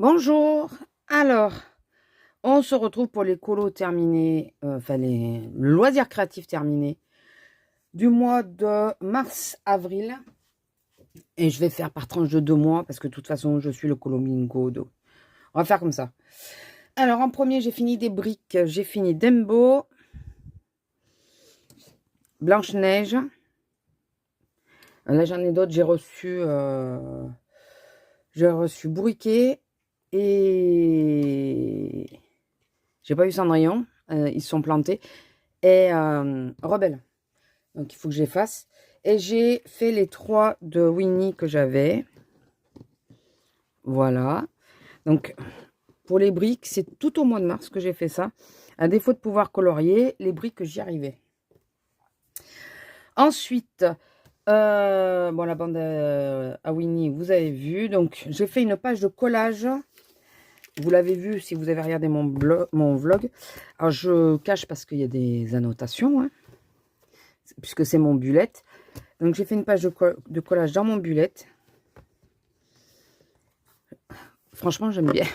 Bonjour. Alors, on se retrouve pour les colos terminés, le loisir créatif terminé du mois de mars-avril. Et je vais faire par tranche de 2 mois parce que de toute façon, je suis le colo bingo. On va faire comme ça. Alors, en premier, j'ai fini des briques. J'ai fini Dembo, Blanche-Neige. Là, j'en ai d'autres. J'ai reçu Bourriquet et j'ai pas eu Cendrillon. Ils se sont plantés. Et Rebelle. Donc, il faut que j'efface. Et j'ai fait les 3 de Winnie que j'avais. Voilà. Donc, pour les briques, c'est tout au mois de mars que j'ai fait ça. À défaut de pouvoir colorier, les briques, j'y arrivais. Ensuite, bon, la bande à Winnie, vous avez vu. Donc, j'ai fait une page de collage. Vous l'avez vu si vous avez regardé mon vlog. Alors, je cache parce qu'il y a des annotations, hein, puisque c'est mon bullet. Donc, j'ai fait une page de collage dans mon bullet. Franchement, j'aime bien.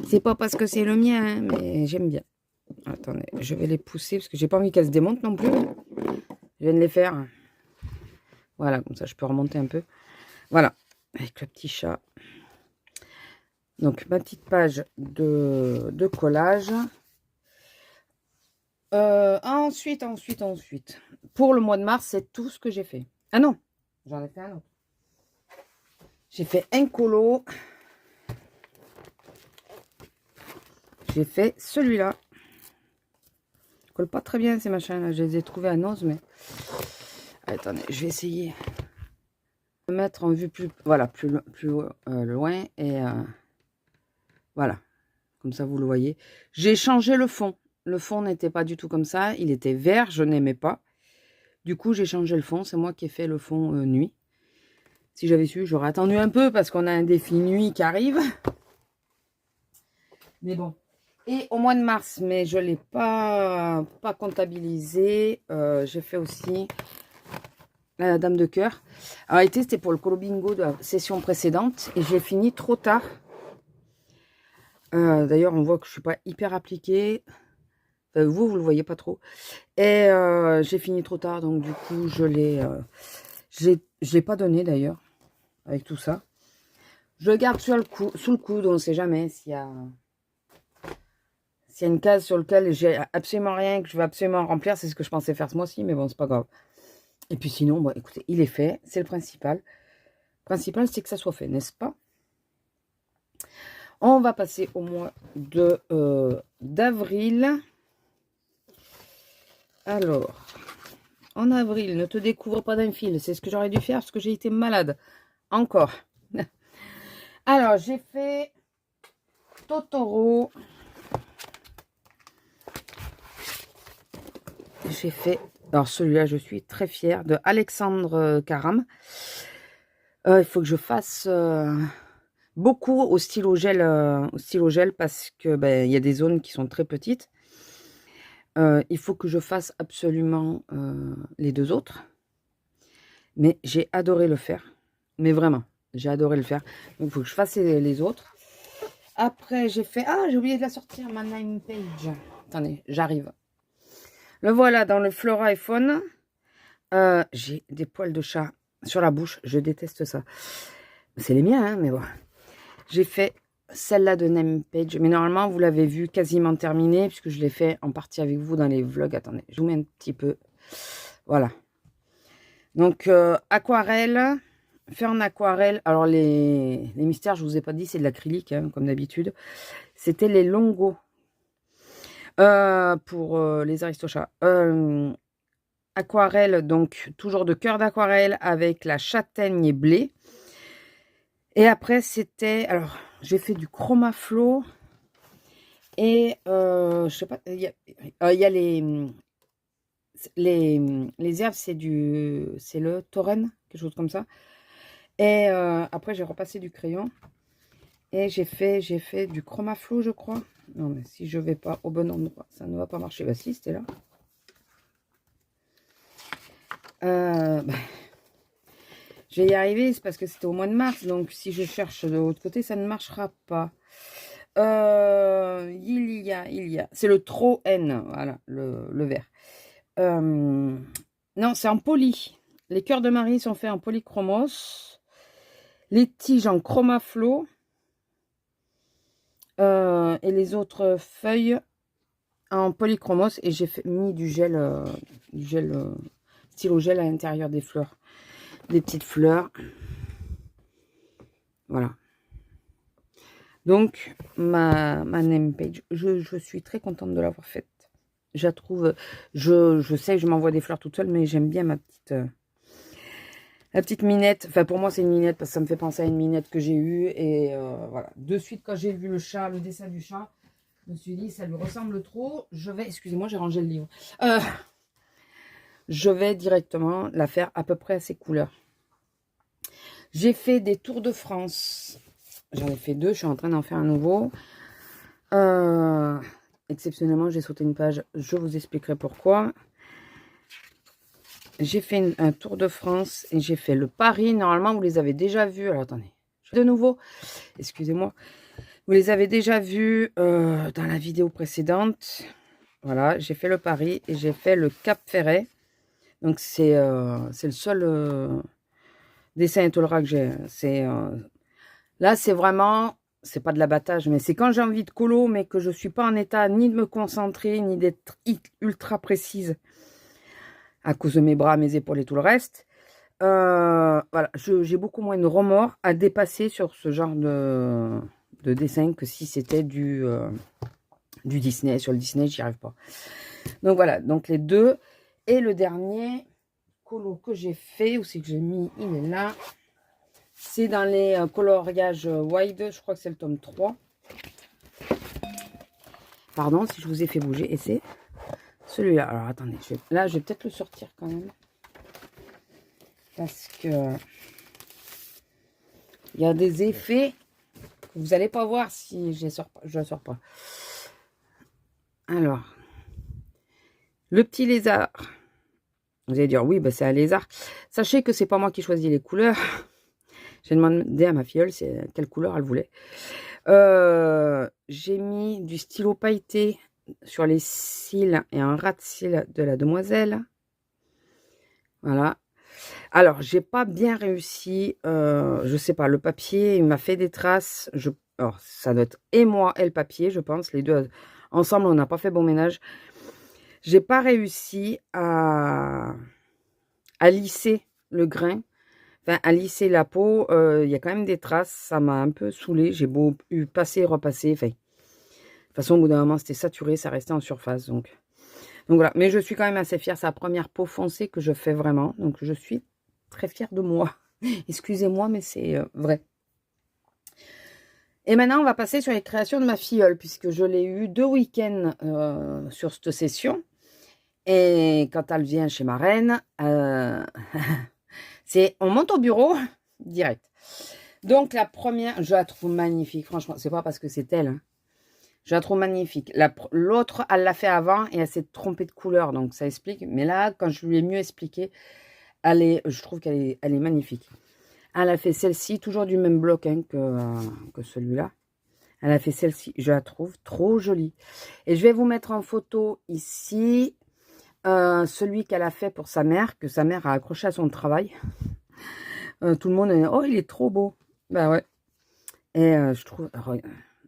C'est pas parce que c'est le mien, hein, mais j'aime bien. Attendez, je vais les pousser parce que j'ai pas envie qu'elles se démontent non plus. Je viens de les faire. Voilà, comme ça, je peux remonter un peu. Voilà, avec le petit chat. Donc, ma petite page de collage. Ensuite. Pour le mois de mars, c'est tout ce que j'ai fait. Ah non, j'en ai fait un autre. J'ai fait un colo. J'ai fait celui-là. Colle pas très bien ces machins-là. Je les ai trouvés à Noz, mais... Attendez, je vais essayer de mettre en vue plus loin. Et voilà. Comme ça, vous le voyez. J'ai changé le fond. Le fond n'était pas du tout comme ça. Il était vert, je n'aimais pas. Du coup, j'ai changé le fond. C'est moi qui ai fait le fond nuit. Si j'avais su, j'aurais attendu un peu parce qu'on a un défi nuit qui arrive. Mais bon. Et au mois de mars, mais je ne l'ai pas comptabilisé, j'ai fait aussi la dame de cœur. En réalité, c'était pour le colo bingo de la session précédente et j'ai fini trop tard. D'ailleurs, on voit que je ne suis pas hyper appliquée. Enfin, vous ne le voyez pas trop. Et j'ai fini trop tard, donc du coup, je l'ai pas donné d'ailleurs, avec tout ça. Je le garde sous le coude, on ne sait jamais s'il y a une case sur laquelle j'ai absolument rien, que je vais absolument remplir. C'est ce que je pensais faire ce mois-ci, mais bon, c'est pas grave. Et puis sinon, bon, écoutez, il est fait, c'est le principal. Le principal, c'est que ça soit fait, n'est-ce pas? On va passer au mois d'avril. Alors, en avril, ne te découvre pas d'un fil. C'est ce que j'aurais dû faire parce que j'ai été malade. Encore. Alors, j'ai fait Totoro. J'ai fait... Alors, celui-là, je suis très fière, de Alexandre Caram. Il faut que je fasse beaucoup au stylo gel parce que il y a des zones qui sont très petites. Il faut que je fasse absolument les 2 autres. Mais j'ai adoré le faire. Mais vraiment, j'ai adoré le faire. Donc, il faut que je fasse les autres. Après, j'ai fait... Ah, j'ai oublié de la sortir, ma name page. Attendez, j'arrive. Le voilà dans le Flora et Faune. J'ai des poils de chat sur la bouche. Je déteste ça. C'est les miens, hein, mais bon. J'ai fait celle-là de name page. Mais normalement, vous l'avez vu quasiment terminée, puisque je l'ai fait en partie avec vous dans les vlogs. Attendez, je vous mets un petit peu. Voilà. Donc, aquarelle. Fait en aquarelle. Alors, les mystères, je vous ai pas dit, c'est de l'acrylique, hein, comme d'habitude. C'était les Longo. Pour les Aristochats. Aquarelle, donc toujours de cœur d'aquarelle avec la châtaigne et blé. Et après, c'était... Alors, j'ai fait du chromaflow. Et, je sais pas, il y a les herbes, c'est le tauren, quelque chose comme ça. Et après, j'ai repassé du crayon. Et j'ai fait du chromaflow, je crois. Non, mais si je vais pas au bon endroit, ça ne va pas marcher. Bah si, c'était là. Je vais y arriver, c'est parce que c'était au mois de mars. Donc, si je cherche de l'autre côté, ça ne marchera pas. Il y a. C'est le Tro N, voilà, le vert. Non, c'est en poly. Les cœurs de Marie sont faits en polychromos. Les tiges en chromaflow. Et les autres feuilles en polychromos. Et j'ai mis du gel, stylo gel à l'intérieur des fleurs. Des petites fleurs. Voilà. Donc, ma name page, je suis très contente de l'avoir faite. Je la trouve, je sais que je m'envoie des fleurs toute seule, mais j'aime bien la petite minette. Enfin, pour moi, c'est une minette parce que ça me fait penser à une minette que j'ai eue. Et voilà. De suite, quand j'ai vu le dessin du chat, je me suis dit, ça lui ressemble trop. Je vais, excusez-moi, j'ai rangé le livre. Je vais directement la faire à peu près à ces couleurs. J'ai fait des Tours de France. J'en ai fait 2, je suis en train d'en faire un nouveau. Exceptionnellement, j'ai sauté une page, je vous expliquerai pourquoi. J'ai fait un Tour de France et j'ai fait le Paris. Normalement, vous les avez déjà vus. Alors, attendez, de nouveau, excusez-moi. Vous les avez déjà vus dans la vidéo précédente. Voilà, j'ai fait le Paris et j'ai fait le Cap Ferret. Donc, c'est le seul dessin étoilera que j'ai. Là, c'est vraiment, c'est pas de l'abattage, mais c'est quand j'ai envie de colo, mais que je ne suis pas en état ni de me concentrer, ni d'être ultra précise à cause de mes bras, mes épaules et tout le reste. Voilà, j'ai beaucoup moins de remords à dépasser sur ce genre de dessin que si c'était du Disney. Sur le Disney, j'y arrive pas. Donc voilà, donc les deux. Et le dernier colo que j'ai fait, où c'est que j'ai mis, il est là. C'est dans les coloriages wide, je crois que c'est le tome 3. Pardon si je vous ai fait bouger. Et c'est celui-là. Alors attendez, là je vais peut-être le sortir quand même. Parce que il y a des effets que vous n'allez pas voir si je ne la sors pas. Alors, le petit lézard. Vous allez dire, oui, bah, c'est un lézard. Sachez que c'est pas moi qui choisis les couleurs. J'ai demandé à ma filleule quelle couleur elle voulait. J'ai mis du stylo pailleté sur les cils et un ras de cils de la demoiselle. Voilà. Alors, j'ai pas bien réussi. Je sais pas, le papier, il m'a fait des traces. Alors, ça doit être et moi et le papier, je pense. Les deux ensemble, on n'a pas fait bon ménage. J'ai pas réussi à lisser le grain. Enfin, à lisser la peau, il y a quand même des traces. Ça m'a un peu saoulé. J'ai beau passer, repasser. Enfin, de toute façon, au bout d'un moment, c'était saturé. Ça restait en surface. Donc voilà. Mais je suis quand même assez fière. C'est la première peau foncée que je fais vraiment. Donc, je suis très fière de moi. Excusez-moi, mais c'est vrai. Et maintenant, on va passer sur les créations de ma filleule. Puisque je l'ai eu 2 week-ends sur cette session. Et quand elle vient chez ma reine... on monte au bureau, direct. Donc, la première, je la trouve magnifique. Franchement, c'est pas parce que c'est elle. Hein. Je la trouve magnifique. L'autre, elle l'a fait avant et elle s'est trompée de couleur. Donc, ça explique. Mais là, quand je lui ai mieux expliqué, je trouve qu'elle est magnifique. Elle a fait celle-ci, toujours du même bloc hein, que celui-là. Elle a fait celle-ci. Je la trouve trop jolie. Et je vais vous mettre en photo ici celui qu'elle a fait pour sa mère, que sa mère a accroché à son travail. Tout le monde est, oh, il est trop beau. Bah ouais. Et je trouve,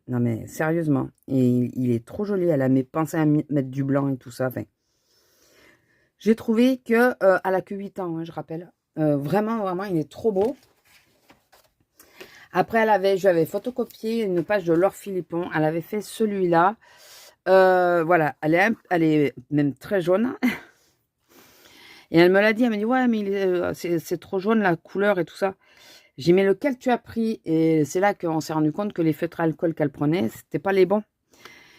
non mais sérieusement, il est trop joli. Elle a pensé à mettre du blanc et tout ça. Enfin, j'ai trouvé que elle a que 8 ans, hein, je rappelle. Vraiment, il est trop beau. Après, j'avais photocopié une page de Laure Philippon. Elle avait fait celui-là. Voilà, elle est même très jaune. Et elle me l'a dit, elle m'a dit, ouais, mais c'est trop jaune la couleur et tout ça. J'ai mis lequel tu as pris. Et c'est là qu'on s'est rendu compte que les feutres à alcool qu'elle prenait, c'était pas les bons.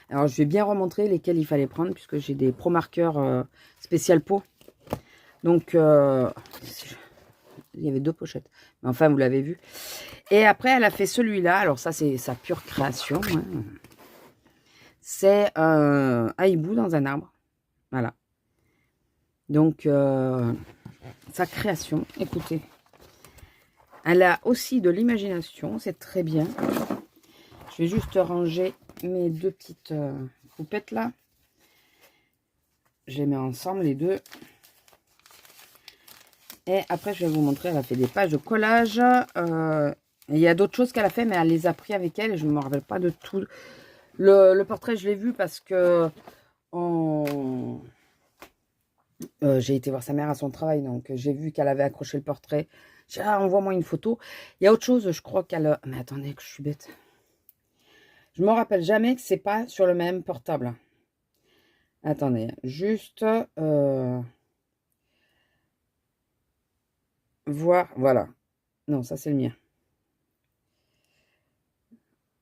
Alors, je vais bien remontrer lesquels il fallait prendre, puisque j'ai des pro marqueurs spécial peau. Donc, il y avait 2 pochettes. Mais enfin, vous l'avez vu. Et après, elle a fait celui-là. Alors, ça, c'est sa pure création. Hein. C'est un hibou dans un arbre. Voilà. Donc, sa création, écoutez. Elle a aussi de l'imagination, c'est très bien. Je vais juste ranger mes deux petites poupettes là. Je les mets ensemble les deux. Et après, je vais vous montrer, elle a fait des pages de collage. Il y a d'autres choses qu'elle a fait, mais elle les a pris avec elle. Et je ne me rappelle pas de tout. Le portrait, je l'ai vu parce que j'ai été voir sa mère à son travail. Donc, j'ai vu qu'elle avait accroché le portrait. J'ai dit, ah, envoie-moi une photo. Il y a autre chose, je crois qu'elle... Mais attendez, que je suis bête. Je ne me rappelle jamais que c'est pas sur le même portable. Attendez, juste... voir, voilà. Non, ça c'est le mien.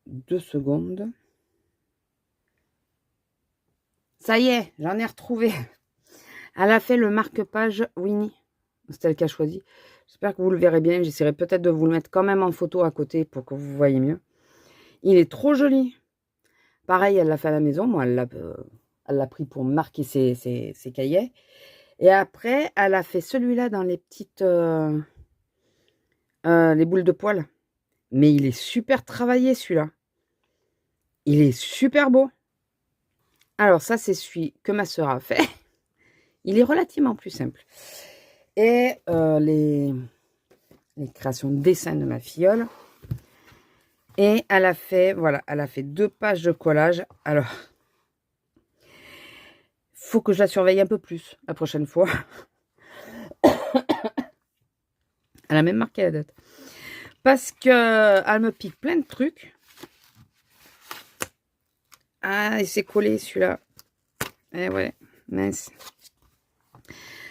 2 secondes. Ça y est, j'en ai retrouvé. Elle a fait le marque-page Winnie. C'est elle qui a choisi. J'espère que vous le verrez bien. J'essaierai peut-être de vous le mettre quand même en photo à côté pour que vous voyez mieux. Il est trop joli. Pareil, elle l'a fait à la maison. Moi, elle l'a pris pour marquer ses cahiers. Et après, elle a fait celui-là dans les petites... les boules de poils. Mais il est super travaillé, celui-là. Il est super beau. Alors, ça, c'est celui que ma soeur a fait. Il est relativement plus simple. Et les créations de dessin de ma filleule. Et elle a fait, voilà, elle a fait 2 pages de collage. Alors, faut que je la surveille un peu plus la prochaine fois. Elle a même marqué la date. Parce que elle me pique plein de trucs. Ah, il s'est collé celui-là. Eh ouais, mince.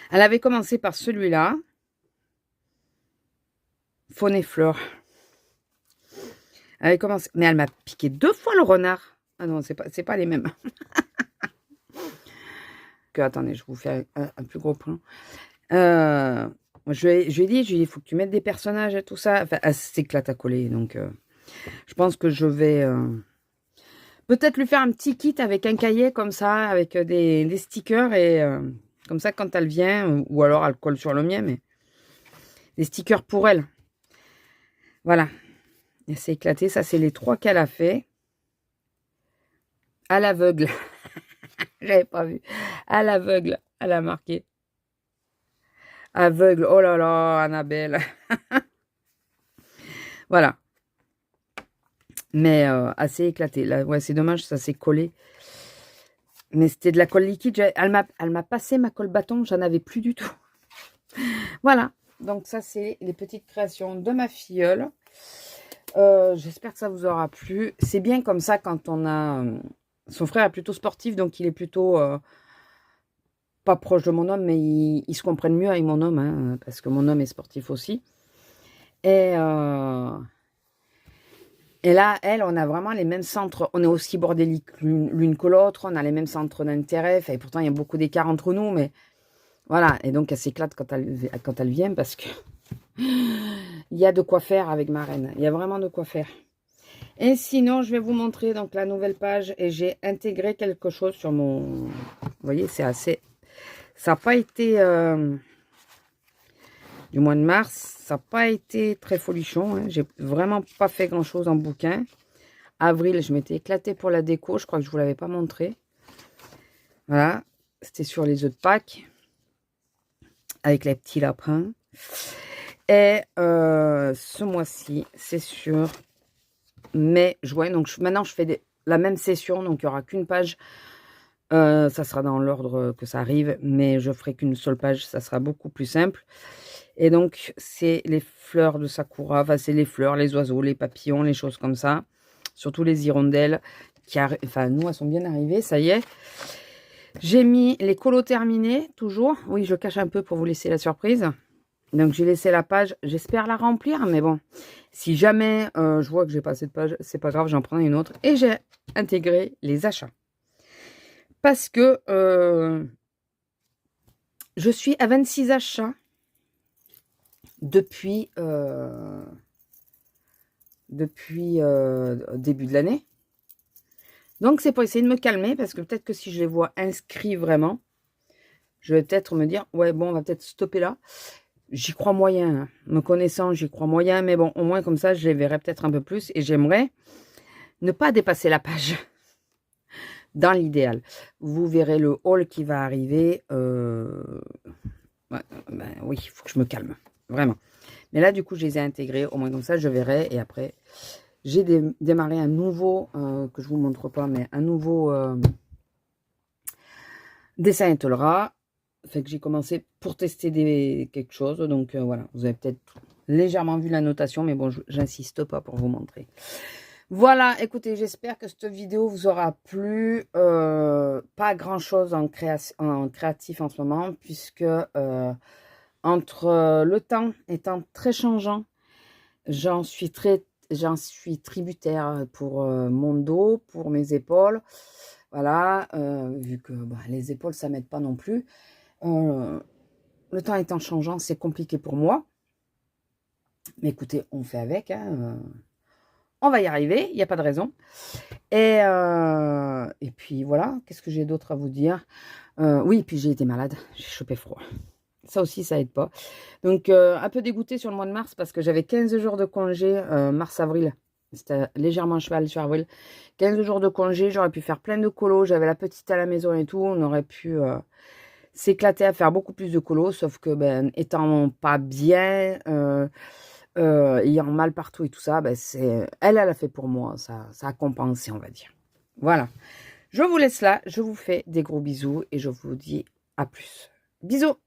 Elle avait commencé par celui-là. Faune et flore. Elle avait commencé, mais elle m'a piqué 2 fois le renard. Ah non, c'est pas les mêmes. Attendez, je vous fais un plus gros plan. Je lui ai dit, il faut que tu mettes des personnages et tout ça. Enfin, elle s'éclate à coller. Donc, je pense que je vais peut-être lui faire un petit kit avec un cahier comme ça, avec des stickers. Et comme ça, quand elle vient, ou alors elle colle sur le mien, mais des stickers pour elle. Voilà. Elle s'est éclatée. Ça, c'est les 3 qu'elle a fait. À l'aveugle. J'avais pas vu. À l'aveugle. Elle a marqué. Aveugle. Oh là là, Annabelle. Voilà. Mais assez éclaté. Là, ouais, c'est dommage, ça s'est collé. Mais c'était de la colle liquide. Elle m'a passé ma colle bâton. J'en avais plus du tout. Voilà. Donc ça, c'est les petites créations de ma filleule. J'espère que ça vous aura plu. C'est bien comme ça quand on a... son frère est plutôt sportif, donc il est plutôt... pas proche de mon homme, mais ils se comprennent mieux avec mon homme, hein, parce que mon homme est sportif aussi. Et là, elle, on a vraiment les mêmes centres. On est aussi bordéliques l'une que l'autre. On a les mêmes centres d'intérêt. Et pourtant, il y a beaucoup d'écart entre nous. Mais voilà. Et donc, elle s'éclate quand elle vient parce que il y a de quoi faire avec ma reine. Il y a vraiment de quoi faire. Et sinon, je vais vous montrer donc la nouvelle page. Et j'ai intégré quelque chose sur mon... Vous voyez, c'est assez... Ça n'a pas été... du mois de mars, ça n'a pas été très folichon. Hein. J'ai vraiment pas fait grand-chose en bouquin. Avril, je m'étais éclatée pour la déco. Je crois que je ne vous l'avais pas montré. Voilà. C'était sur les œufs de Pâques. Avec les petits lapins. Et ce mois-ci, c'est sur mai, juin. Donc maintenant, je fais la même session. Donc il n'y aura qu'une page. Ça sera dans l'ordre que ça arrive. Mais je ferai qu'une seule page. Ça sera beaucoup plus simple. Et donc, c'est les fleurs de Sakura. Enfin, c'est les fleurs, les oiseaux, les papillons, les choses comme ça. Surtout les hirondelles. Enfin, nous, elles sont bien arrivées. Ça y est. J'ai mis les colos terminés, toujours. Oui, je cache un peu pour vous laisser la surprise. Donc, j'ai laissé la page. J'espère la remplir. Mais bon, si jamais je vois que j'ai pas assez de pages, c'est pas grave, j'en prendrai une autre. Et j'ai intégré les achats. Parce que je suis à 26 achats. Depuis début de l'année. Donc, c'est pour essayer de me calmer, parce que peut-être que si je les vois inscrits vraiment, je vais peut-être me dire, ouais, bon, on va peut-être stopper là. j'y crois moyen. Hein. Me connaissant, j'y crois moyen. Mais bon, au moins comme ça, je les verrai peut-être un peu plus. Et j'aimerais ne pas dépasser la page. Dans l'idéal. Vous verrez le haul qui va arriver. Ouais, ben oui, il faut que je me calme. Vraiment. Mais là, du coup, je les ai intégrés. Au moins comme ça, je verrai. Et après, j'ai démarré un nouveau, que je vous montre pas, mais un nouveau dessin étoilera. Fait que j'ai commencé pour tester quelque chose. Donc voilà, vous avez peut-être légèrement vu la notation, mais bon, j'insiste pas pour vous montrer. Voilà, écoutez, j'espère que cette vidéo vous aura plu. Pas grand-chose en créatif en ce moment, puisque entre le temps étant très changeant, j'en suis tributaire pour mon dos, pour mes épaules. Voilà, vu que bah, les épaules, ça m'aide pas non plus. Le temps étant changeant, c'est compliqué pour moi. Mais écoutez, on fait avec. Hein, on va y arriver, il n'y a pas de raison. Et puis voilà, qu'est-ce que j'ai d'autre à vous dire? Oui, puis j'ai été malade, j'ai chopé froid. Ça aussi, ça aide pas. Donc, un peu dégoûtée sur le mois de mars parce que j'avais 15 jours de congé, mars-avril. C'était légèrement cheval sur avril. 15 jours de congé, j'aurais pu faire plein de colos. J'avais la petite à la maison et tout. On aurait pu s'éclater à faire beaucoup plus de colos. Sauf que, ben, étant pas bien, ayant mal partout et tout ça, ben, elle a fait pour moi. Ça a compensé, on va dire. Voilà. Je vous laisse là. Je vous fais des gros bisous et je vous dis à plus. Bisous!